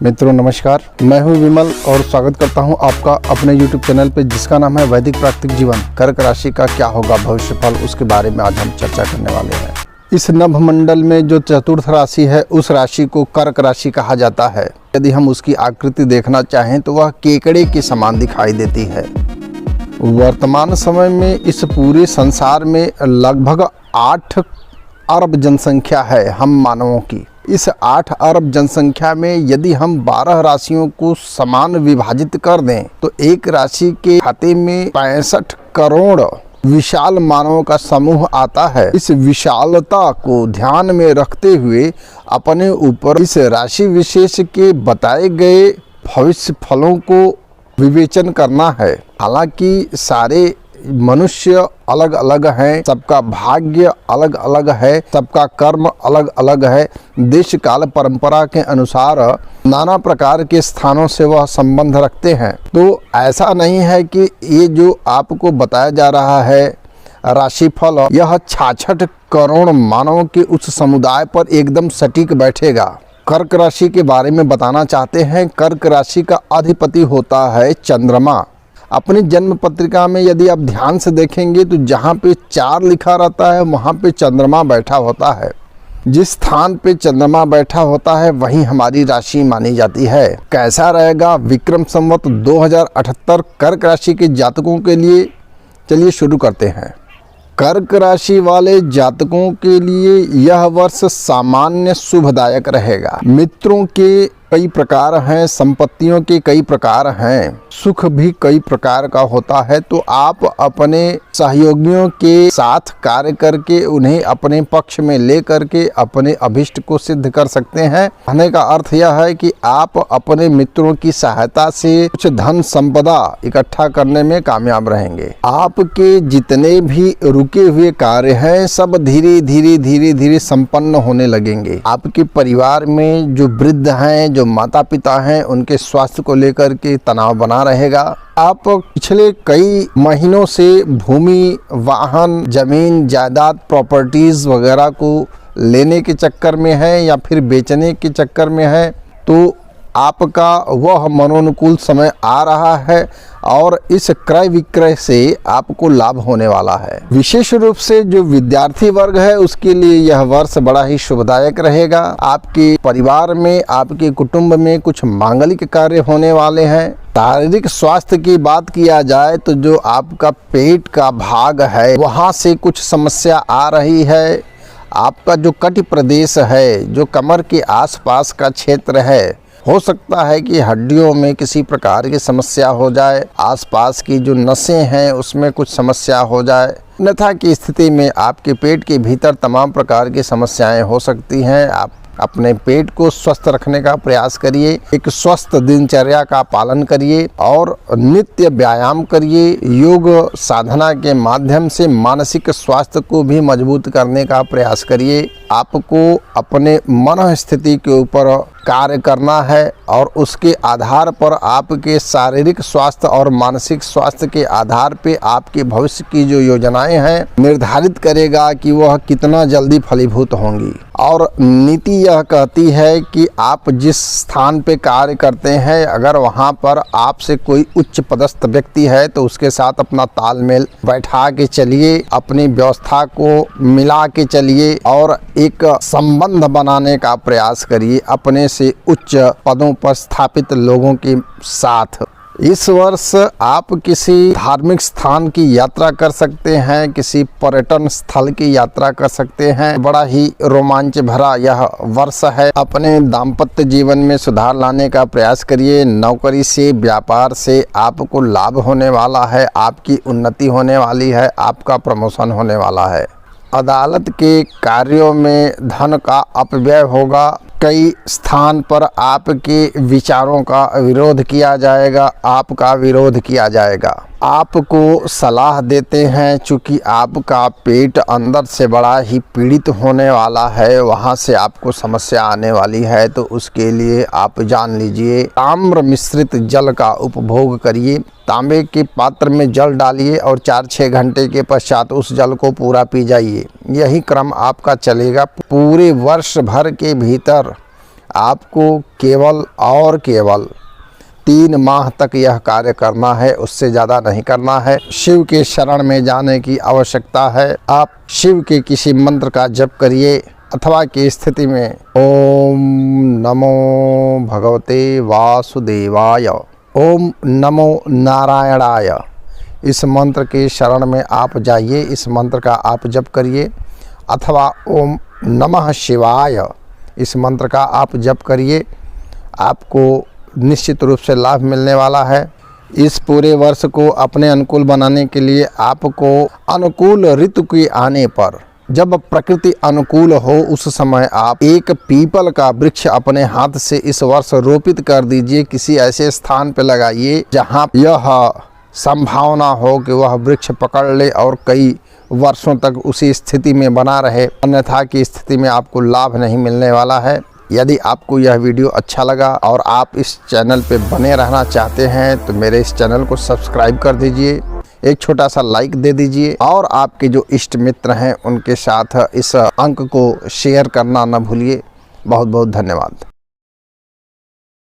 मित्रों नमस्कार, मैं हूं विमल और स्वागत करता हूं आपका अपने YouTube चैनल पे जिसका नाम है वैदिक प्राकृतिक जीवन। कर्क राशि का क्या होगा भविष्यफल, उसके बारे में आज हम चर्चा करने वाले हैं। इस नभ मंडल में जो चतुर्थ राशि है उस राशि को कर्क राशि कहा जाता है। यदि हम उसकी आकृति देखना चाहें तो वह केकड़े के समान दिखाई देती है। वर्तमान समय में इस पूरे संसार में लगभग 8 अरब जनसंख्या है हम मानवों की। इस 8 अरब जनसंख्या में यदि हम 12 राशियों को समान विभाजित कर दें तो एक राशि के खाते में 65 करोड़ विशाल मानवों का समूह आता है। इस विशालता को ध्यान में रखते हुए अपने ऊपर इस राशि विशेष के बताए गए भविष्य फलों को विवेचन करना है। हालांकि सारे मनुष्य अलग अलग हैं, सबका भाग्य अलग अलग है, सबका कर्म अलग अलग है। देश काल परंपरा के अनुसार नाना प्रकार के स्थानों से वह संबंध रखते हैं। तो ऐसा नहीं है कि ये जो आपको बताया जा रहा है राशिफल यह 66 करोड़ मानवों के उस समुदाय पर एकदम सटीक बैठेगा। कर्क राशि के बारे में बताना चाहते हैं। कर्क राशि का अधिपति होता है चंद्रमा। अपनी जन्म पत्रिका में यदि आप ध्यान से देखेंगे तो जहाँ पे 4 लिखा रहता है वहाँ पे चंद्रमा बैठा होता है। जिस स्थान पे चंद्रमा बैठा होता है वहीं हमारी राशि मानी जाती है। कैसा रहेगा विक्रम संवत 2078 कर्क राशि के जातकों के लिए, चलिए शुरू करते हैं। कर्क राशि वाले जातकों के लिए यह वर्ष सामान्य शुभदायक रहेगा। मित्रों के कई प्रकार हैं, संपत्तियों के कई प्रकार हैं, सुख भी कई प्रकार का होता है। तो आप अपने सहयोगियों के साथ कार्य करके उन्हें अपने पक्ष में ले करके अपने अभिष्ट को सिद्ध कर सकते हैं। कहने का अर्थ यह है कि आप अपने मित्रों की सहायता से कुछ धन संपदा इकट्ठा करने में कामयाब रहेंगे। आपके जितने भी रुके हुए कार्य हैं सब धीरे धीरे संपन्न होने लगेंगे। आपके परिवार में जो वृद्ध हैं, जो माता पिता हैं, उनके स्वास्थ्य को लेकर के तनाव बना रहेगा। आप पिछले कई महीनों से भूमि, वाहन, जमीन, जायदाद, प्रॉपर्टीज वगैरह को लेने के चक्कर में है या फिर बेचने के चक्कर में है, तो आपका वह मनोनुकूल समय आ रहा है और इस क्रय विक्रय से आपको लाभ होने वाला है। विशेष रूप से जो विद्यार्थी वर्ग है उसके लिए यह वर्ष बड़ा ही शुभदायक रहेगा। आपके परिवार में, आपके कुटुंब में कुछ मांगलिक कार्य होने वाले हैं। शारीरिक स्वास्थ्य की बात किया जाए तो जो आपका पेट का भाग है वहाँ से कुछ समस्या आ रही है। आपका जो कटि प्रदेश है, जो कमर के आसपास का क्षेत्र है, हो सकता है कि हड्डियों में किसी प्रकार की समस्या हो जाए, आसपास की जो नसें हैं उसमें कुछ समस्या हो जाए। अन्यथा की स्थिति में आपके पेट के भीतर तमाम प्रकार की समस्याएं हो सकती हैं। आप अपने पेट को स्वस्थ रखने का प्रयास करिए, एक स्वस्थ दिनचर्या का पालन करिए और नित्य व्यायाम करिए। योग साधना के माध्यम से मानसिक स्वास्थ्य को भी मजबूत करने का प्रयास करिए। आपको अपने मन स्थिति के ऊपर कार्य करना है और उसके आधार पर आपके शारीरिक स्वास्थ्य और मानसिक स्वास्थ्य के आधार पे आपके भविष्य की जो योजनाएं हैं निर्धारित करेगा कि वह कितना जल्दी फलीभूत होंगी। और नीति यह कहती है कि आप जिस स्थान पे कार्य करते हैं अगर वहां पर आपसे कोई उच्च पदस्थ व्यक्ति है तो उसके साथ अपना तालमेल बैठा के चलिए, अपनी व्यवस्था को मिला के चलिए और एक संबंध बनाने का प्रयास करिए अपने से उच्च पदों पर स्थापित लोगों के साथ। इस वर्ष आप किसी धार्मिक स्थान की यात्रा कर सकते हैं, किसी पर्यटन स्थल की यात्रा कर सकते हैं। बड़ा ही रोमांच भरा यह वर्ष है। अपने दाम्पत्य जीवन में सुधार लाने का प्रयास करिए। नौकरी से, व्यापार से आपको लाभ होने वाला है, आपकी उन्नति होने वाली है, आपका प्रमोशन होने वाला है। अदालत के कार्यों में धन का अपव्यय होगा। कई स्थान पर आपके विचारों का विरोध किया जाएगा, आपका विरोध किया जाएगा। आपको सलाह देते हैं, चूँकि आपका पेट अंदर से बड़ा ही पीड़ित होने वाला है, वहाँ से आपको समस्या आने वाली है, तो उसके लिए आप जान लीजिए ताम्र मिश्रित जल का उपभोग करिए। तांबे के पात्र में जल डालिए और 4-6 घंटे के पश्चात उस जल को पूरा पी जाइए। यही क्रम आपका चलेगा। पूरे वर्ष भर के भीतर आपको केवल और केवल 3 माह तक यह कार्य करना है, उससे ज़्यादा नहीं करना है। शिव के शरण में जाने की आवश्यकता है। आप शिव के किसी मंत्र का जप करिए अथवा की स्थिति में ओम नमो भगवते वासुदेवाय, ओम नमो नारायणाय, इस मंत्र के शरण में आप जाइए, इस मंत्र का आप जप करिए। अथवा ओम नमः शिवाय, इस मंत्र का आप जप करिए। आपको निश्चित रूप से लाभ मिलने वाला है। इस पूरे वर्ष को अपने अनुकूल बनाने के लिए आपको अनुकूल ऋतु के आने पर, जब प्रकृति अनुकूल हो, उस समय आप एक पीपल का वृक्ष अपने हाथ से इस वर्ष रोपित कर दीजिए। किसी ऐसे स्थान पर लगाइए जहां यह संभावना हो कि वह वृक्ष पकड़ ले और कई वर्षों तक उसी स्थिति में बना रहे, अन्यथा की स्थिति में आपको लाभ नहीं मिलने वाला है। यदि आपको यह वीडियो अच्छा लगा और आप इस चैनल पे बने रहना चाहते हैं तो मेरे इस चैनल को सब्सक्राइब कर दीजिए, एक छोटा सा लाइक दे दीजिए और आपके जो इष्ट मित्र हैं उनके साथ इस अंक को शेयर करना न भूलिए। बहुत बहुत धन्यवाद।